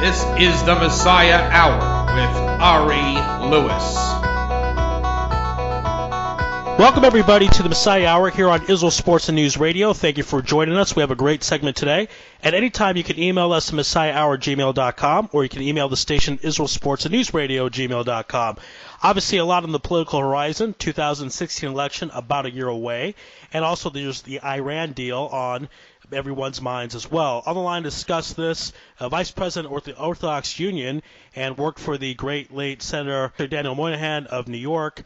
This is the Messiah Hour with Ari Louis. Welcome, everybody, to the Messiah Hour here on Israel Sports and News Radio. Thank you for joining us. We have a great segment today. At any time, you can email us at messiahhour@gmail.com, or you can email the station Israel Sports and News Radio @gmail.com. Obviously, a lot on the political horizon. 2016 election about a year away. And also, there's the Iran deal on everyone's minds as well. On the line to discuss this, Vice President of the Orthodox Union and worked for the great late Senator Daniel Moynihan of New York.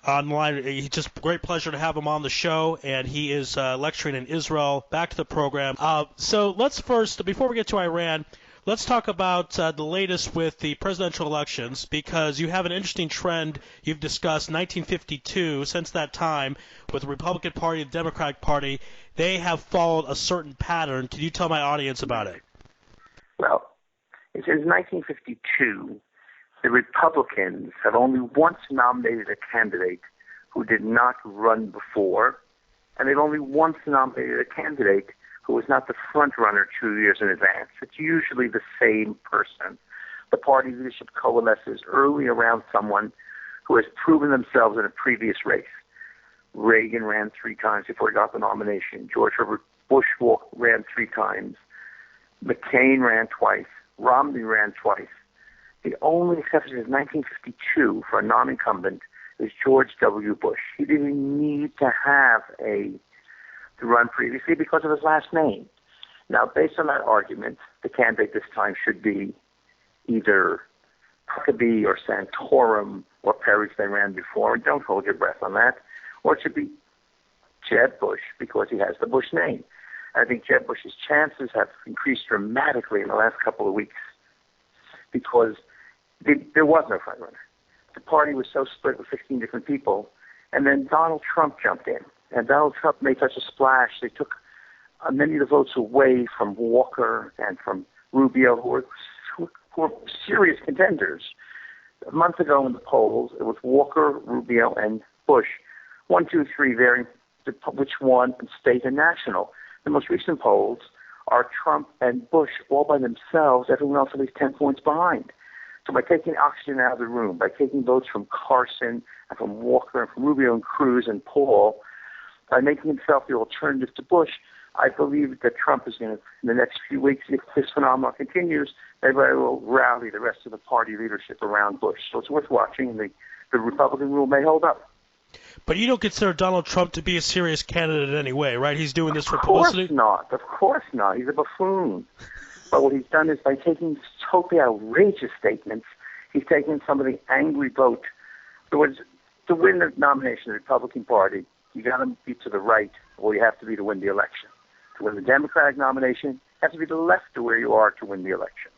Online, it's just a great pleasure to have him on the show, and he is lecturing in Israel. Back to the program. So let's first, before we get to Iran, let's talk about the latest with the presidential elections, because you have an interesting trend you've discussed. 1952, since that time, with the Republican Party and the Democratic Party, they have followed a certain pattern. Can you tell my audience about it? Well, since 1952, the Republicans have only once nominated a candidate who did not run before, and they've only once nominated a candidate who was not the front runner 2 years in advance. It's usually the same person. The party leadership coalesces early around someone who has proven themselves in a previous race. Reagan ran 3 times before he got the nomination. George Herbert Bush ran 3 times. McCain ran twice. Romney ran twice. The only exception is 1952 for a non-incumbent is George W. Bush. He didn't need to have to run previously because of his last name. Now, based on that argument, the candidate this time should be either Huckabee or Santorum or Perry, they ran before. Don't hold your breath on that. Or it should be Jeb Bush because he has the Bush name. I think Jeb Bush's chances have increased dramatically in the last couple of weeks because there was no front runner. The party was so split with 15 different people, and then Donald Trump jumped in. And Donald Trump made such a splash, they took many of the votes away from Walker and from Rubio, who were serious contenders. A month ago in the polls, it was Walker, Rubio, and Bush. 1, 2, 3 varying which one, state and national. The most recent polls are Trump and Bush all by themselves, everyone else at least 10 points behind. So by taking oxygen out of the room, by taking votes from Carson and from Walker and from Rubio and Cruz and Paul, by making himself the alternative to Bush, I believe that Trump is going to, in the next few weeks, if this phenomenon continues, everybody will rally the rest of the party leadership around Bush. So it's worth watching. The Republican rule may hold up. But you don't consider Donald Trump to be a serious candidate in any way, right? He's doing this for publicity? Of course not. He's a buffoon. But what he's done is by taking totally outrageous statements, he's taken some of the angry vote. In other words, to win the nomination of the Republican Party, you got to be to the right, or you have to be to win the election. To win the Democratic nomination, you have to be to the left of where you are to win the election.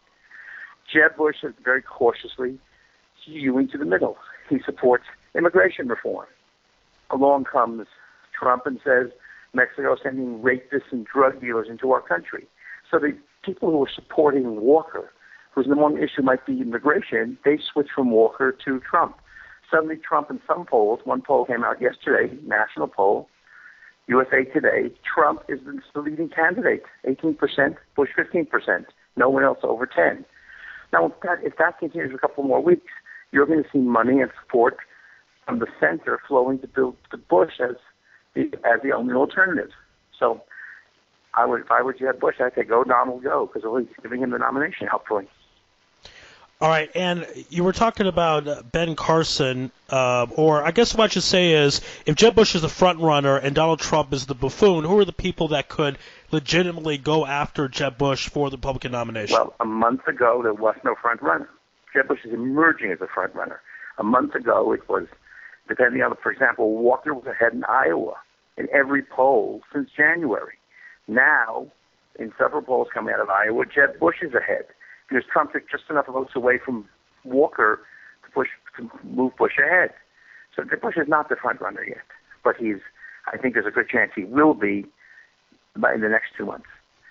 Jeb Bush is very cautiously hewing to the middle. He supports immigration reform. Along comes Trump and says, Mexico is sending rapists and drug dealers into our country. So the people who are supporting Walker, whose number one issue might be immigration, they switch from Walker to Trump. Suddenly Trump in some polls, one poll came out yesterday, national poll, USA Today, Trump is the leading candidate, 18%, Bush 15%, no one else over 10%. Now, if that continues a couple more weeks, you're going to see money and support from the center flowing to build the Bush as the only alternative. So if I were Jeb Bush, I'd say go Donald, go, because he's giving him the nomination, hopefully. All right, and you were talking about Ben Carson, or I guess what I should say is, if Jeb Bush is the front runner and Donald Trump is the buffoon, who are the people that could legitimately go after Jeb Bush for the Republican nomination? Well, a month ago, there was no front runner. Jeb Bush is emerging as a front runner. A month ago, it was, depending on, for example, Walker was ahead in Iowa in every poll since January. Now, in several polls coming out of Iowa, Jeb Bush is ahead, because Trump took just enough votes away from Walker to move Bush ahead. So Bush is not the front runner yet, but I think there's a good chance he will be in the next 2 months.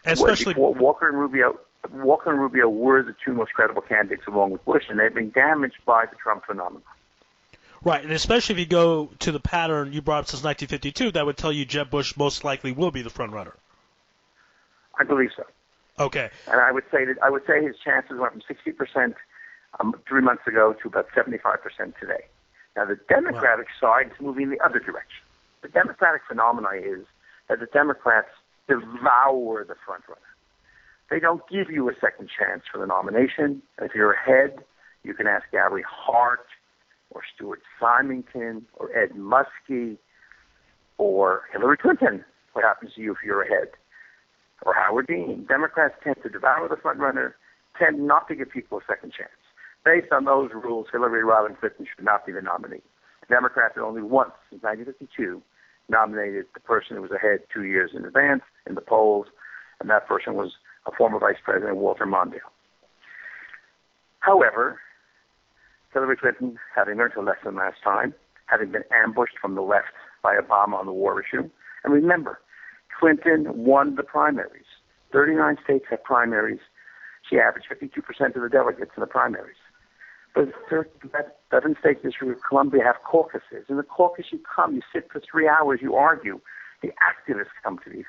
Especially Walker and Rubio were the 2 most credible candidates along with Bush, and they've been damaged by the Trump phenomenon. Right, and especially if you go to the pattern you brought up since 1952, that would tell you Jeb Bush most likely will be the front runner. I believe so. Okay. And I would say his chances went from 60% 3 months ago to about 75% today. Now the Democratic side is moving the other direction. The Democratic phenomenon is that the Democrats devour the front runner. They don't give you a second chance for the nomination. And if you're ahead, you can ask Gary Hart or Stuart Symington or Ed Muskie or Hillary Clinton. What happens to you if you're ahead? Or Howard Dean. Democrats tend to devour the front runner, tend not to give people a second chance. Based on those rules, Hillary Rodham Clinton should not be the nominee. The Democrats had only once, since 1952, nominated the person who was ahead 2 years in advance in the polls, and that person was a former Vice President, Walter Mondale. However, Hillary Clinton, having learned her lesson last time, having been ambushed from the left by Obama on the war issue, and remember, Clinton won the primaries. 39 states have primaries. She averaged 52% of the delegates in the primaries. But 7 states, District of Columbia, have caucuses. In the caucus, you come, you sit for 3 hours, you argue. The activists come to the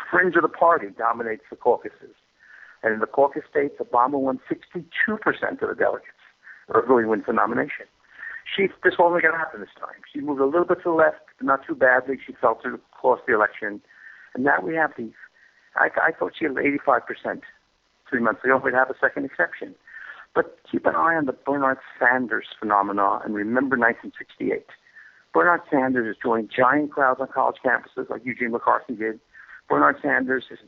fringe of the party dominates the caucuses. And in the caucus states, Obama won 62% of the delegates, or really wins the nomination. This wasn't going to happen this time. She moved a little bit to the left, but not too badly. She felt to cost the election. And now we have I thought she had 85% 3 months ago. We'd have a second exception. But keep an eye on the Bernard Sanders phenomenon and remember 1968. Bernard Sanders is drawing giant crowds on college campuses like Eugene McCarthy did. Bernard Sanders is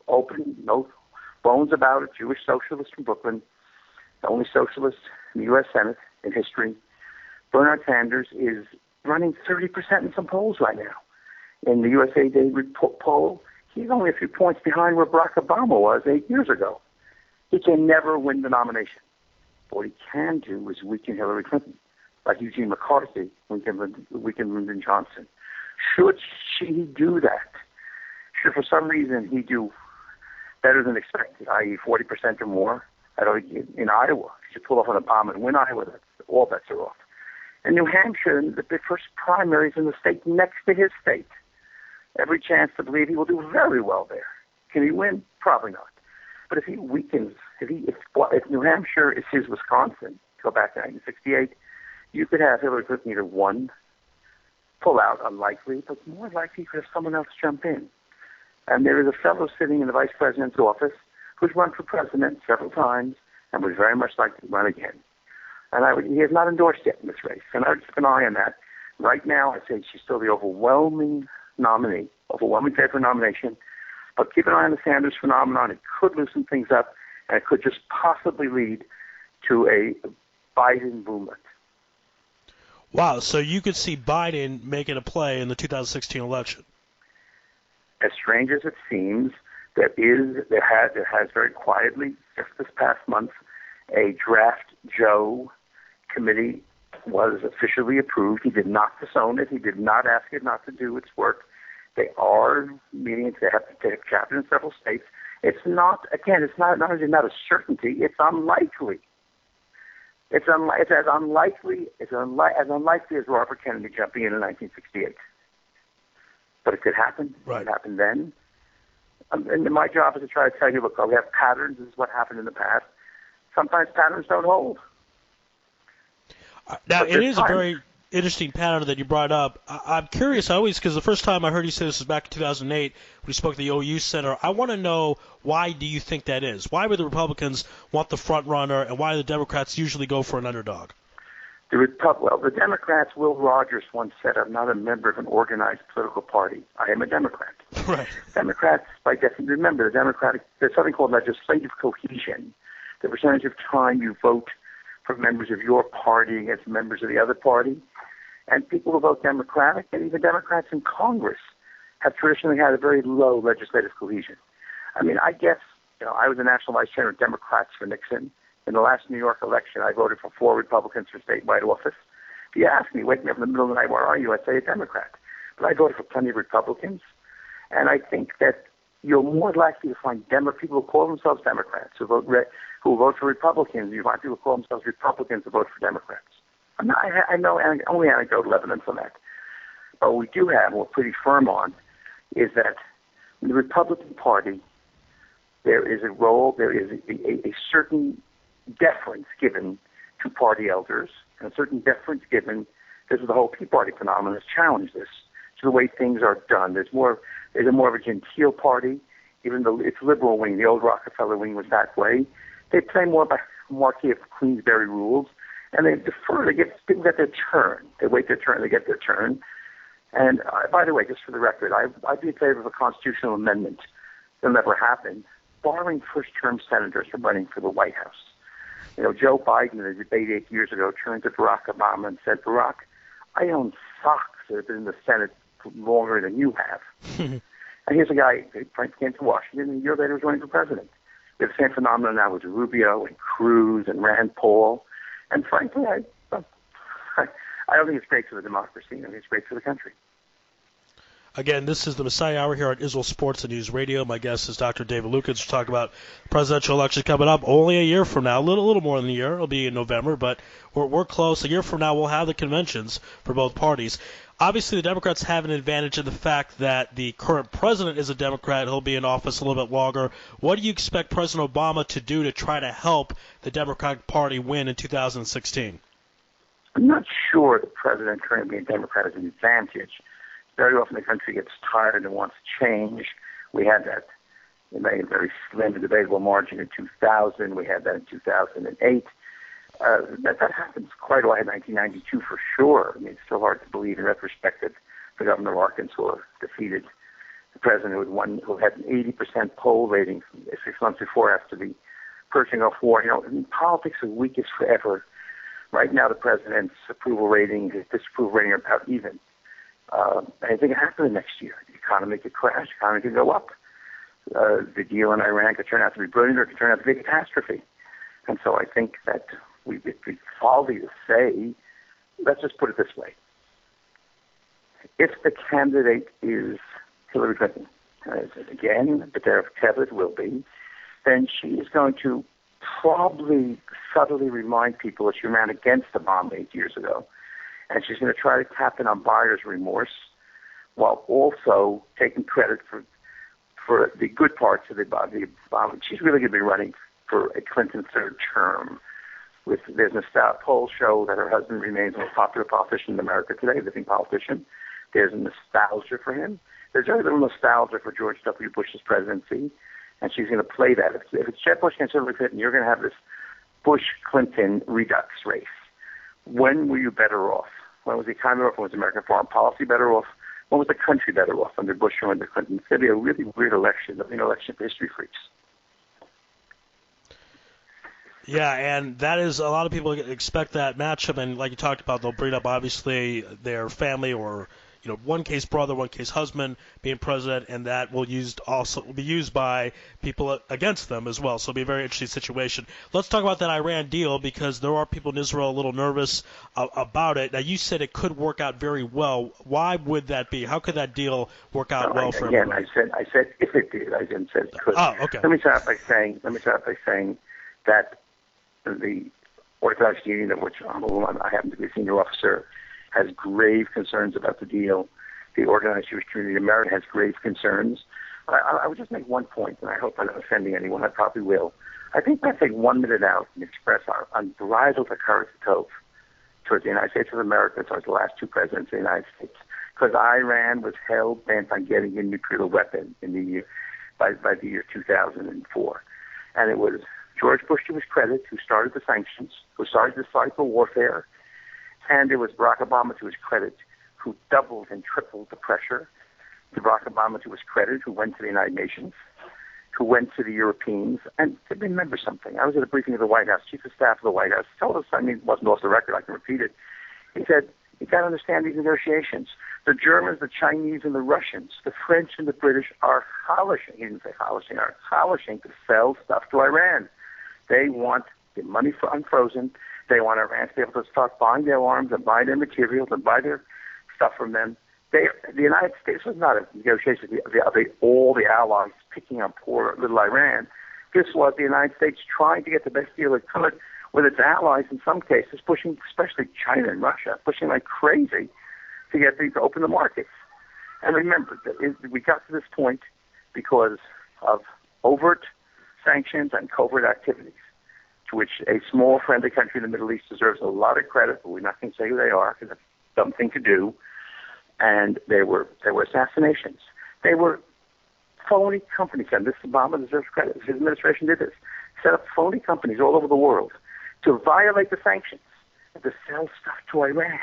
open, no bones about it, Jewish socialist from Brooklyn, the only socialist in the U.S. Senate in history. Bernard Sanders is running 30% in some polls right now. In the USA Today poll, he's only a few points behind where Barack Obama was 8 years ago. He can never win the nomination. What he can do is weaken Hillary Clinton, like Eugene McCarthy, weaken Lyndon Johnson. Should she do that? Should for some reason he do better than expected, i.e. 40% or more, in Iowa, he should pull off an Obama and win Iowa, all bets are off. In New Hampshire, the first primaries in the state next to his state, every chance to believe he will do very well there. Can he win? Probably not. But if he weakens, if New Hampshire is his Wisconsin, go back to 1968, you could have Hillary Clinton either one, pull out, unlikely, but more likely you could have someone else jump in. And there is a fellow sitting in the vice president's office who's run for president several times and would very much like to run again. And he has not endorsed yet in this race, and I would keep an eye on that. Right now, I'd say she's still the overwhelming nominee, overwhelming favorite nomination. But keep an eye on the Sanders phenomenon. It could loosen things up, and it could just possibly lead to a Biden movement. Wow, so you could see Biden making a play in the 2016 election. As strange as it seems, there has very quietly, just this past month, a draft Joe committee was officially approved. He did not disown it. He did not ask it not to do its work. They are meeting. They have chapters in several states. It's not only not a certainty. It's unlikely. It's as unlikely as Robert Kennedy jumping in 1968. But it could happen. Right. It could happen then. And my job is to try to tell you, look, we have patterns. This is what happened in the past. Sometimes patterns don't hold. Now, it is a very interesting pattern that you brought up. I'm curious always, because the first time I heard you say this was back in 2008 when you spoke at the OU Center. I want to know, why do you think that is? Why would the Republicans want the front runner, and why do the Democrats usually go for an underdog? The Democrats, Will Rogers once said, I'm not a member of an organized political party. I am a Democrat. Right. Democrats, by definition, remember, there's something called legislative cohesion. The percentage of time you vote for members of your party against members of the other party. And people who vote Democratic, and even Democrats in Congress, have traditionally had a very low legislative cohesion. I mean, I guess, I was the national vice chair of Democrats for Nixon. In the last New York election, I voted for 4 Republicans for statewide office. If you ask me, wake me up in the middle of the night, where are you? I'd say a Democrat. But I voted for plenty of Republicans. And I think that you're more likely to find people who call themselves Democrats who vote for Republicans. You find people who call themselves Republicans who vote for Democrats. I know only anecdotal evidence on that. But what we do have, and we're pretty firm on, is that the Republican Party there is a role, there is a certain deference given to party elders, and a certain deference given, this is the whole Tea Party phenomenon has challenged this, to the way things are done. There's more of a genteel party, even though its liberal wing, the old Rockefeller wing was that way. They play more by Marquis of Queensberry rules, and they defer. People get their turn. They wait their turn. They get their turn. And by the way, just for the record, I'd be in favor of a constitutional amendment. It'll never happen, barring first-term senators from running for the White House. You know, Joe Biden in a debate 8 years ago turned to Barack Obama and said, Barack, I own socks that have been in the Senate longer than you have. And here's a guy who came to Washington, and a year later was running for president. We have the same phenomenon now with Rubio and Cruz and Rand Paul. And frankly, I don't think it's great for the democracy. I think it's great for the country. Again, this is the Messiah Hour here on Israel Sports and News Radio. My guest is Dr. David Luchins. We're talking about presidential elections coming up only a year from now, a little more than a year. It'll be in November, but we're close. A year from now, we'll have the conventions for both parties. Obviously, the Democrats have an advantage in the fact that the current president is a Democrat. He'll be in office a little bit longer. What do you expect President Obama to do to try to help the Democratic Party win in 2016? I'm not sure the president currently being a Democrat has an advantage. Very often the country gets tired and wants change. We had that in a very slim and debatable margin in 2000. We had that in 2008. That happens quite a lot in 1992 for sure. I mean, it's still hard to believe in retrospect that the governor of Arkansas defeated the president who had an 80% poll rating 6 months before after the Persian Gulf War. You know, I mean, politics is weakest forever. Right now, the president's approval rating, his disapproval rating are about even. Anything can happen next year. The economy could crash. The economy could go up. The deal in Iran could turn out to be brilliant or it could turn out to be a catastrophe. And so I think that it'd be folly to say, let's just put it this way. If the candidate is Hillary Clinton, again, the Derek Tevez will be, then she is going to probably subtly remind people that she ran against Obama 8 years ago. And she's going to try to tap in on buyer's remorse while also taking credit for the good parts of the Obama. She's really going to be running for a Clinton third term. There's polls show that her husband remains the most popular politician in America today, living politician. There's a nostalgia for him. There's very little nostalgia for George W. Bush's presidency, and she's going to play that. If it's Jeb Bush against Hillary Clinton, you're going to have this Bush-Clinton redux race. When were you better off? When was the economy better off? When was American foreign policy better off? When was the country better off under Bush or under Clinton? It's going to be a really weird election. An election for history freaks. Yeah, and that is a lot of people expect that matchup, and like you talked about, they'll bring up obviously their family or one case brother, one case husband being president, and that will be used by people against them as well. So it'll be a very interesting situation. Let's talk about that Iran deal because there are people in Israel a little nervous about it. Now, you said it could work out very well. Why would that be? How could that deal work out well for everyone? Again, I said if it did. I didn't say it could. Oh, okay. Let me start by saying that the Orthodox Union, of which I happen to be a senior officer, has grave concerns about the deal. The organized Jewish community in America has grave concerns. I would just make one point, and I hope I'm not offending anyone. I probably will. I think we have to take 1 minute out and express our unbridled hakarat tov towards the United States of America, towards the last two presidents of the United States, because Iran was hell-bent on getting a nuclear weapon by the year 2004. And it was George Bush, to his credit, who started the sanctions, who started the cycle warfare, and it was Barack Obama, to his credit, who doubled and tripled the pressure. Barack Obama, to his credit, who went to the United Nations, who went to the Europeans. And to remember something, I was at a briefing of the White House, Chief of Staff of the White House, told us, it wasn't off the record, I can repeat it. He said, you got to understand these negotiations. The Germans, the Chinese, and the Russians, the French and the British are holishing, he didn't say holishing, are holishing to sell stuff to Iran. They want the money unfrozen. They want Iran to be able to start buying their arms and buy their materials and buy their stuff from them. The United States was not a negotiation of all the allies picking on poor little Iran. This was the United States trying to get the best deal it could with its allies, in some cases, pushing, especially China and Russia, pushing like crazy to get these to open the markets. And remember, we got to this point because of overt sanctions and covert activities, to which a small friendly country in the Middle East deserves a lot of credit, but we're not going to say who they are because it's a dumb thing to do. And there were assassinations. They were phony companies, and this Obama deserves credit. His administration did this. Set up phony companies all over the world to violate the sanctions and to sell stuff to Iran.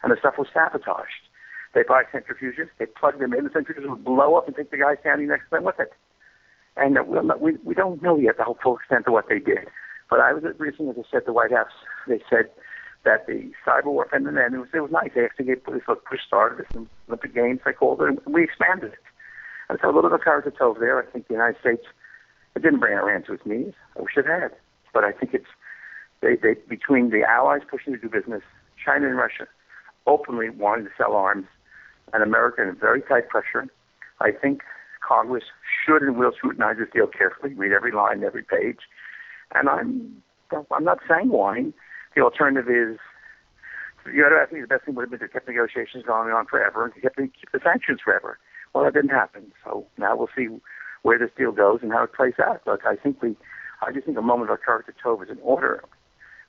And the stuff was sabotaged. They buy centrifuges, they plug them in, the centrifuges would blow up and take the guy standing next to them with it. And we don't know yet the whole full extent of what they did. But I was recently, as I said, the White House, they said that the cyber warfare, and then it was nice. They actually gave police a push start of this Olympic Games, they called it, and we expanded it. And so a little bit of courage to tove there. I think the United States, it didn't bring Iran to its knees. I wish it had. But I think it's, they between the allies pushing to do business, China and Russia openly wanting to sell arms, and America in very tight pressure, I think Congress should and will scrutinize this deal carefully, read every line, every page. And I'm not sanguine. The alternative is, you got to ask me, the best thing would have been to keep negotiations going on forever and to keep the sanctions forever. Well, that didn't happen. So now we'll see where this deal goes and how it plays out. But I just think a moment of courage to tove is in order,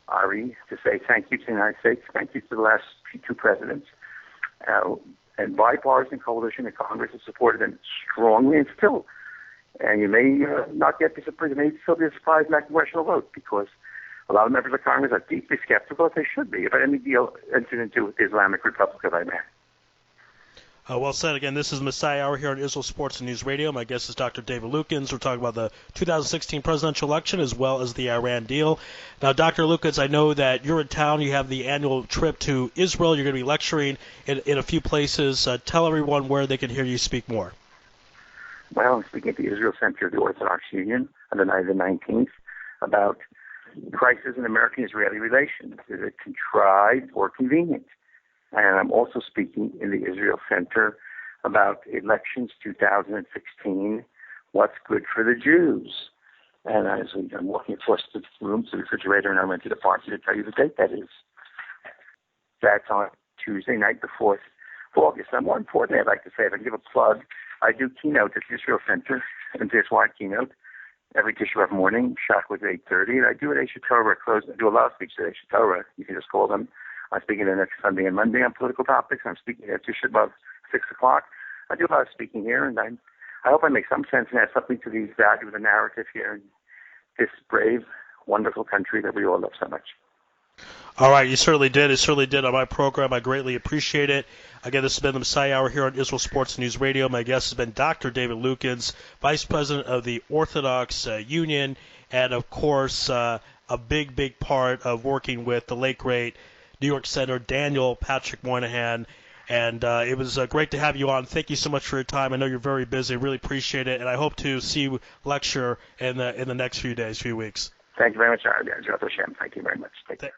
Ari, to say thank you to the United States, thank you to the last two presidents, and bipartisan coalition in Congress has supported them strongly and still. And you may not get the surprise, may still be surprised in that congressional vote because a lot of members of Congress are deeply skeptical, as they should be, about any deal entered into with the Islamic Republic of Iran. Well said. Again, this is Messiah Hour here on Israel Sports and News Radio. My guest is Dr. David Luchins. We're talking about the 2016 presidential election as well as the Iran deal. Now, Dr. Luchins, I know that you're in town. You have the annual trip to Israel. You're going to be lecturing in a few places. Tell everyone where they can hear you speak more. Well, I'm speaking at the Israel Center of the Orthodox Union on the night of the 19th about crisis in American-Israeli relations. Is it contrived or convenient? And I'm also speaking in the Israel Center about elections 2016, what's good for the Jews. And I'm walking across the room to the refrigerator and I went to the pharmacy to tell you the date that is. That's on Tuesday night, the 4th of August. And more importantly, I'd like to say, if I can give a plug, I do keynote at the Israel Center, a wide keynote, every Tisha B'Av morning, Shachar at 8:30. And I do at Eish Torah, I do a lot of speeches at Eish Torah. You can just call them. I'm speaking there next Sunday and Monday on political topics. I'm speaking at Tisha B'Av 6 o'clock. I do a lot of speaking here, and I hope I make some sense and add something to the value of the narrative here in this brave, wonderful country that we all love so much. All right, you certainly did. It certainly did on my program. I greatly appreciate it. Again, this has been the Messiah Hour here on Israel Sports News Radio. My guest has been Dr. David Luchins, Vice President of the Orthodox Union, and, of course, a big, big part of working with the late, great New York Senator Daniel Patrick Moynihan. And it was great to have you on. Thank you so much for your time. I know you're very busy. Really appreciate it. And I hope to see you lecture in the next few days, few weeks. Thank you very much, Ari. Thank you very much. Take care.